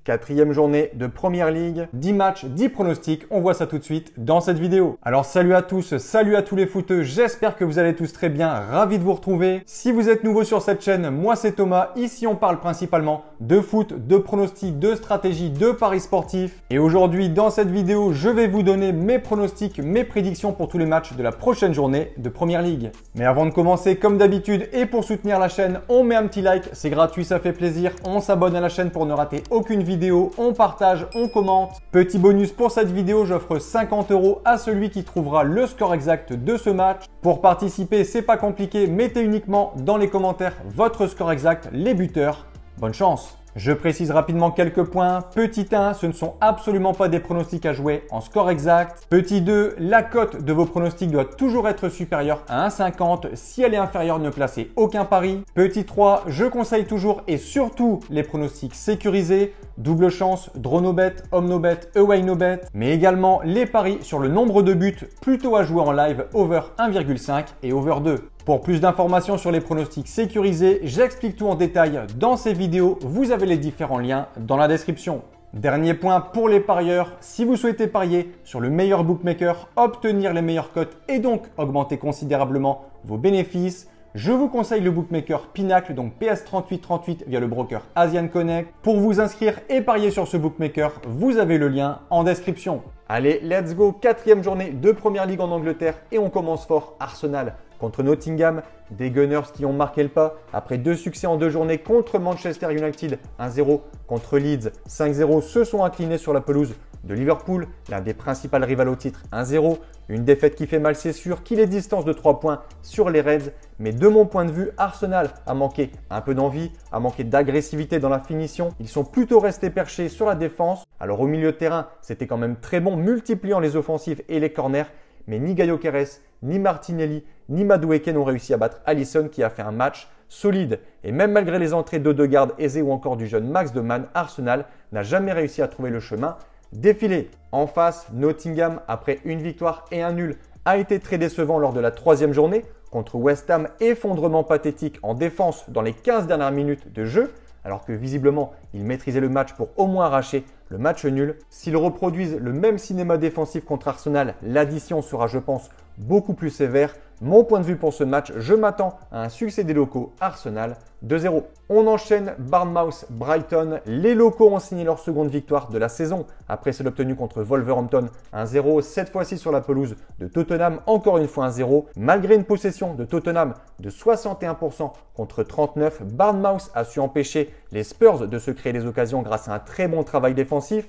4e journée de Première Ligue, 10 matchs, 10 pronostics, on voit ça tout de suite dans cette vidéo. Alors salut à tous, salut à tous les footeux, j'espère que vous allez tous très bien, ravi de vous retrouver. Si vous êtes nouveau sur cette chaîne, moi c'est Thomas, ici on parle principalement de foot, de pronostics, de stratégie, de paris sportifs. Et aujourd'hui dans cette vidéo, je vais vous donner mes pronostics, mes prédictions pour tous les matchs de la prochaine journée de Première Ligue. Mais avant de commencer, comme d'habitude, et pour soutenir la chaîne, on met un petit like, c'est gratuit, ça fait plaisir, on s'abonne à la chaîne pour ne rater aucune vidéo. On partage, on commente. Petit bonus pour cette vidéo, j'offre 50 € à celui qui trouvera le score exact de ce match. Pour participer, c'est pas compliqué, mettez uniquement dans les commentaires votre score exact, les buteurs. Bonne chance! Je précise rapidement quelques points. Petit 1, ce ne sont absolument pas des pronostics à jouer en score exact. Petit 2, la cote de vos pronostics doit toujours être supérieure à 1,50. Si elle est inférieure, ne placez aucun pari. Petit 3, je conseille toujours et surtout les pronostics sécurisés. Double chance, draw no bet, home no bet, away no bet. Mais également les paris sur le nombre de buts, plutôt à jouer en live over 1,5 et over 2. Pour plus d'informations sur les pronostics sécurisés, j'explique tout en détail dans ces vidéos. Vous avez les différents liens dans la description. Dernier point pour les parieurs, si vous souhaitez parier sur le meilleur bookmaker, obtenir les meilleures cotes et donc augmenter considérablement vos bénéfices, je vous conseille le bookmaker Pinacle, donc PS3838 via le broker Asian Connect. Pour vous inscrire et parier sur ce bookmaker, vous avez le lien en description. Allez, let's go, 4e journée de Première Ligue en Angleterre et on commence fort. Arsenal contre Nottingham, des Gunners qui ont marqué le pas après 2 succès en 2 journées contre Manchester United 1-0, contre Leeds 5-0, se sont inclinés sur la pelouse de Liverpool, l'un des principaux rivaux au titre 1-0. Une défaite qui fait mal, c'est sûr, qu'il est distance de 3 points sur les Reds. Mais de mon point de vue, Arsenal a manqué un peu d'envie, a manqué d'agressivité dans la finition. Ils sont plutôt restés perchés sur la défense. Alors au milieu de terrain, c'était quand même très bon, multipliant les offensives et les corners. Mais ni Gaio Keres, ni Martinelli, ni Madueke n'ont réussi à battre Alisson qui a fait un match solide. Et même malgré les entrées d'Odegaard, Eze ou encore du jeune Max Deman, Arsenal n'a jamais réussi à trouver le chemin défilé. En face, Nottingham, après une victoire et un nul, a été très décevant lors de la 3e journée. Contre West Ham, effondrement pathétique en défense dans les 15 dernières minutes de jeu, alors que visiblement, ils maîtrisaient le match pour au moins arracher le match nul. S'ils reproduisent le même cinéma défensif contre Arsenal, l'addition sera, je pense, beaucoup plus sévère. Mon point de vue pour ce match, je m'attends à un succès des locaux, Arsenal 2-0. On enchaîne Bournemouth-Brighton. Les locaux ont signé leur seconde victoire de la saison après celle obtenue contre Wolverhampton 1-0, cette fois-ci sur la pelouse de Tottenham, encore une fois 1-0. Malgré une possession de Tottenham de 61% contre 39%, Bournemouth a su empêcher les Spurs de se créer des occasions grâce à un très bon travail défensif.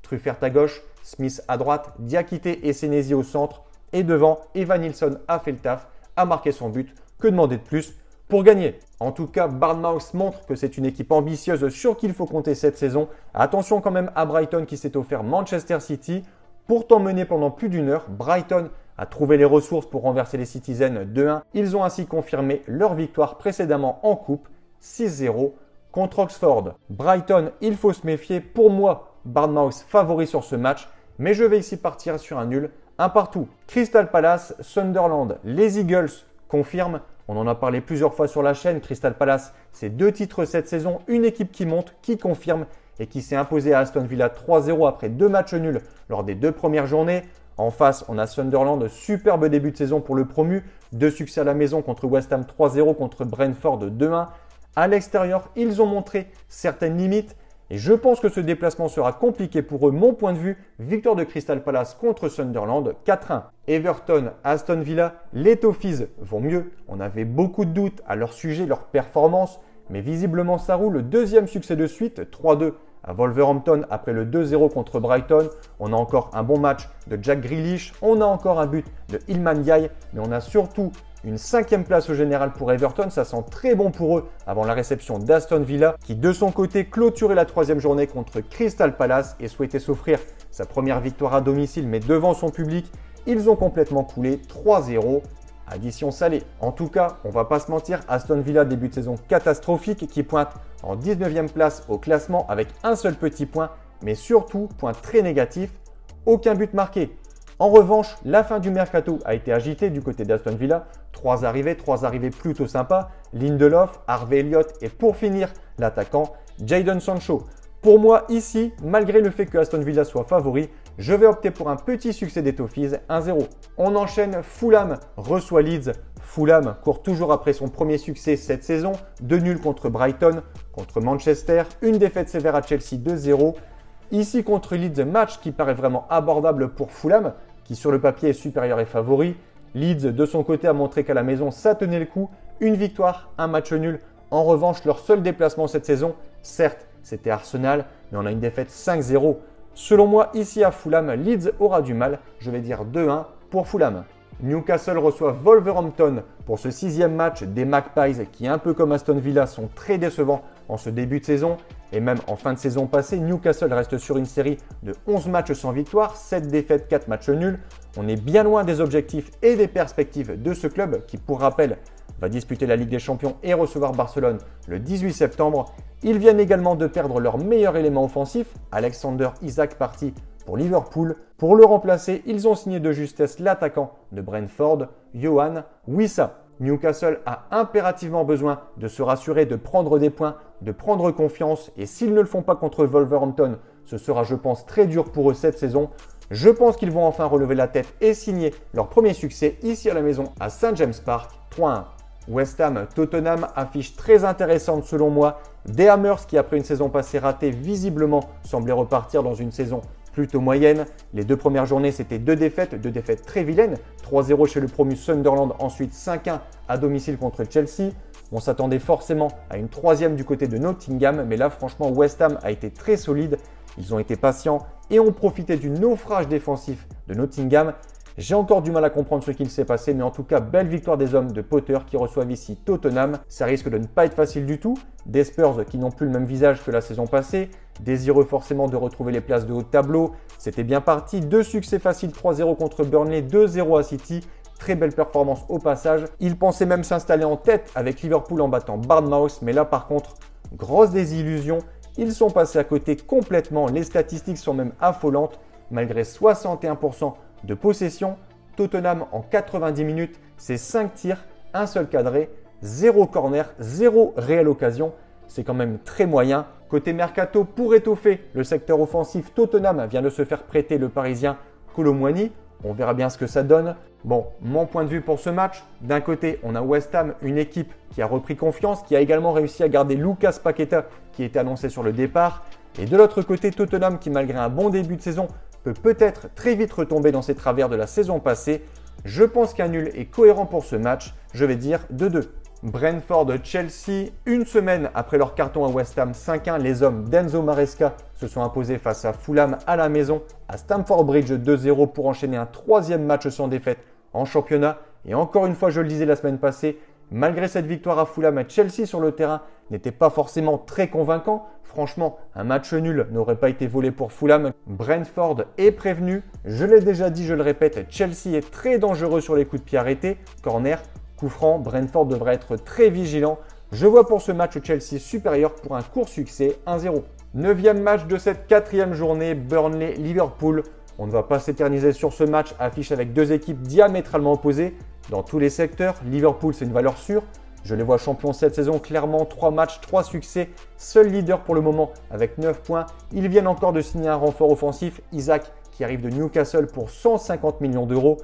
Truffert à gauche, Smith à droite, Diakité et Senesi au centre. Et devant, Evan Nilsson a fait le taf, a marqué son but. Que demander de plus pour gagner? En tout cas, Bournemouth montre que c'est une équipe ambitieuse sur qui il faut compter cette saison. Attention quand même à Brighton qui s'est offert Manchester City. Pourtant mené pendant plus d'une heure, Brighton a trouvé les ressources pour renverser les Citizens 2-1. Ils ont ainsi confirmé leur victoire précédemment en coupe 6-0 contre Oxford. Brighton, il faut se méfier. Pour moi, Bournemouth favori sur ce match, mais je vais ici partir sur un nul. Un partout. Crystal Palace, Sunderland. Les Eagles confirment. On en a parlé plusieurs fois sur la chaîne. Crystal Palace, c'est 2 titres cette saison. Une équipe qui monte, qui confirme et qui s'est imposée à Aston Villa 3-0 après 2 matchs nuls lors des 2 premières journées. En face, on a Sunderland. Superbe début de saison pour le promu. 2 succès à la maison contre West Ham 3-0, contre Brentford 2-1. À l'extérieur, ils ont montré certaines limites. Et je pense que ce déplacement sera compliqué pour eux. Mon point de vue, victoire de Crystal Palace contre Sunderland 4-1. Everton, Aston Villa, les Toffees vont mieux. On avait beaucoup de doutes à leur sujet, leur performance. Mais visiblement ça roule. Le 2e succès de suite, 3-2 à Wolverhampton après le 2-0 contre Brighton. On a encore un bon match de Jack Grealish. On a encore un but de Iliman Ndiaye. Mais on a surtout une 5e place au général pour Everton, ça sent très bon pour eux avant la réception d'Aston Villa qui de son côté clôturait la 3e journée contre Crystal Palace et souhaitait s'offrir sa première victoire à domicile mais devant son public. Ils ont complètement coulé 3-0, addition salée. En tout cas, on va pas se mentir, Aston Villa début de saison catastrophique qui pointe en 19e place au classement avec un seul petit point mais surtout, point très négatif, aucun but marqué. En revanche, la fin du mercato a été agitée du côté d'Aston Villa. 3 arrivées plutôt sympas. Lindelof, Harvey Elliott et pour finir, l'attaquant Jadon Sancho. Pour moi, ici, malgré le fait que Aston Villa soit favori, je vais opter pour un petit succès des Toffees, 1-0. On enchaîne, Fulham reçoit Leeds. Fulham court toujours après son premier succès cette saison, 2 nuls contre Brighton, contre Manchester, une défaite sévère à Chelsea 2-0. Ici contre Leeds, match qui paraît vraiment abordable pour Fulham, qui sur le papier est supérieur et favori. Leeds, de son côté, a montré qu'à la maison, ça tenait le coup. Une victoire, un match nul. En revanche, leur seul déplacement cette saison, certes, c'était Arsenal, mais on a une défaite 5-0. Selon moi, ici à Fulham, Leeds aura du mal. Je vais dire 2-1 pour Fulham. Newcastle reçoit Wolverhampton pour ce 6e match des Magpies qui, un peu comme Aston Villa, sont très décevants en ce début de saison. Et même en fin de saison passée, Newcastle reste sur une série de 11 matchs sans victoire, 7 défaites, 4 matchs nuls. On est bien loin des objectifs et des perspectives de ce club qui, pour rappel, va disputer la Ligue des Champions et recevoir Barcelone le 18 septembre. Ils viennent également de perdre leur meilleur élément offensif, Alexander Isak parti pour Liverpool. Pour le remplacer, ils ont signé de justesse l'attaquant de Brentford, Yohan Wissa. Newcastle a impérativement besoin de se rassurer, de prendre des points, de prendre confiance. Et s'ils ne le font pas contre Wolverhampton, ce sera, je pense, très dur pour eux cette saison. Je pense qu'ils vont enfin relever la tête et signer leur premier succès ici à la maison à St James Park, 3-1. West Ham Tottenham, affiche très intéressante selon moi. Des Hammers qui, après une saison passée ratée, visiblement semblaient repartir dans une saison plutôt moyenne. Les 2 premières journées, c'était 2 défaites très vilaines. 3-0 chez le promu Sunderland, ensuite 5-1 à domicile contre Chelsea. On s'attendait forcément à une 3e du côté de Nottingham, mais là franchement West Ham a été très solide. Ils ont été patients et ont profité du naufrage défensif de Nottingham. J'ai encore du mal à comprendre ce qu'il s'est passé, mais en tout cas, belle victoire des hommes de Potter qui reçoivent ici Tottenham. Ça risque de ne pas être facile du tout. Des Spurs qui n'ont plus le même visage que la saison passée, désireux forcément de retrouver les places de haut de tableau. C'était bien parti, 2 succès faciles, 3-0 contre Burnley, 2-0 à City. Très belle performance au passage. Ils pensaient même s'installer en tête avec Liverpool en battant Bournemouth, mais là par contre, grosse désillusion. Ils sont passés à côté complètement. Les statistiques sont même affolantes. Malgré 61% de possession, Tottenham en 90 minutes, c'est 5 tirs, un seul cadré, 0 corner, 0 réelle occasion. C'est quand même très moyen. Côté mercato, pour étoffer le secteur offensif, Tottenham vient de se faire prêter le Parisien Kolo Muani. On verra bien ce que ça donne. Bon, mon point de vue pour ce match, d'un côté, on a West Ham, une équipe qui a repris confiance, qui a également réussi à garder Lucas Paqueta qui était annoncé sur le départ. Et de l'autre côté, Tottenham qui, malgré un bon début de saison, peut peut-être très vite retomber dans ses travers de la saison passée. Je pense qu'un nul est cohérent pour ce match. Je vais dire 2-2. Brentford-Chelsea, une semaine après leur carton à West Ham 5-1, les hommes d'Enzo Maresca se sont imposés face à Fulham à la maison à Stamford Bridge 2-0 pour enchaîner un 3e match sans défaite en championnat. Et encore une fois, je le disais la semaine passée, malgré cette victoire à Fulham, Chelsea sur le terrain n'était pas forcément très convaincant. Franchement, un match nul n'aurait pas été volé pour Fulham. Brentford est prévenu. Je l'ai déjà dit, je le répète, Chelsea est très dangereux sur les coups de pied arrêtés. Corner, coup franc, Brentford devrait être très vigilant. Je vois pour ce match Chelsea supérieur pour un court succès, 1-0. 9e match de cette 4e journée, Burnley-Liverpool. On ne va pas s'éterniser sur ce match, affiche avec 2 équipes diamétralement opposées. Dans tous les secteurs, Liverpool c'est une valeur sûre. Je les vois champions cette saison, clairement 3 matchs, 3 succès. Seul leader pour le moment avec 9 points. Ils viennent encore de signer un renfort offensif, Isak, qui arrive de Newcastle pour 150 millions d'euros.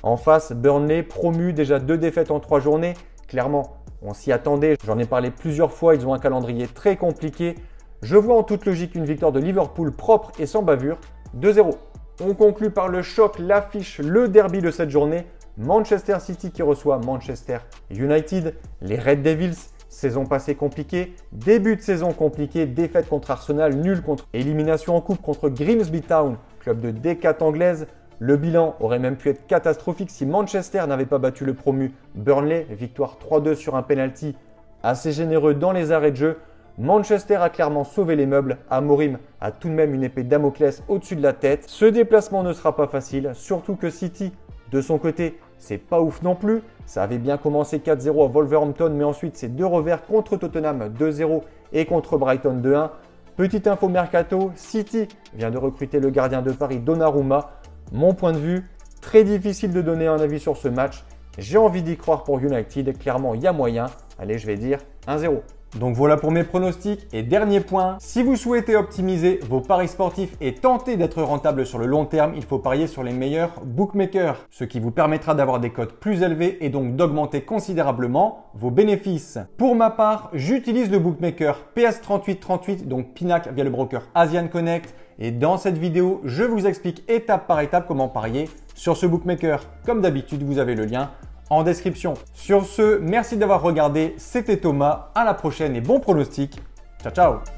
En face, Burnley, promu, déjà 2 défaites en 3 journées. Clairement, on s'y attendait, j'en ai parlé plusieurs fois, ils ont un calendrier très compliqué. Je vois en toute logique une victoire de Liverpool propre et sans bavure, 2-0. On conclut par le choc, l'affiche, le derby de cette journée. Manchester City qui reçoit Manchester United, les Red Devils, saison passée compliquée, début de saison compliqué, défaite contre Arsenal, nul contre élimination en coupe contre Grimsby Town, club de D4 anglaise. Le bilan aurait même pu être catastrophique si Manchester n'avait pas battu le promu Burnley, victoire 3-2 sur un penalty assez généreux dans les arrêts de jeu. Manchester a clairement sauvé les meubles, Amorim a tout de même une épée Damoclès au-dessus de la tête. Ce déplacement ne sera pas facile, surtout que City, de son côté, c'est pas ouf non plus. Ça avait bien commencé 4-0 à Wolverhampton, mais ensuite c'est 2 revers contre Tottenham 2-0 et contre Brighton 2-1. Petite info mercato, City vient de recruter le gardien de Paris Donnarumma. Mon point de vue, très difficile de donner un avis sur ce match. J'ai envie d'y croire pour United, clairement il y a moyen. Allez, je vais dire 1-0. Donc voilà pour mes pronostics. Et dernier point, si vous souhaitez optimiser vos paris sportifs et tenter d'être rentable sur le long terme, il faut parier sur les meilleurs bookmakers, ce qui vous permettra d'avoir des cotes plus élevées et donc d'augmenter considérablement vos bénéfices. Pour ma part, j'utilise le bookmaker PS3838, donc Pinac via le broker Asian Connect. Et dans cette vidéo, je vous explique étape par étape comment parier sur ce bookmaker. Comme d'habitude, vous avez le lien en description. Sur ce, merci d'avoir regardé. C'était Thomas. À la prochaine et bon pronostic. Ciao, ciao.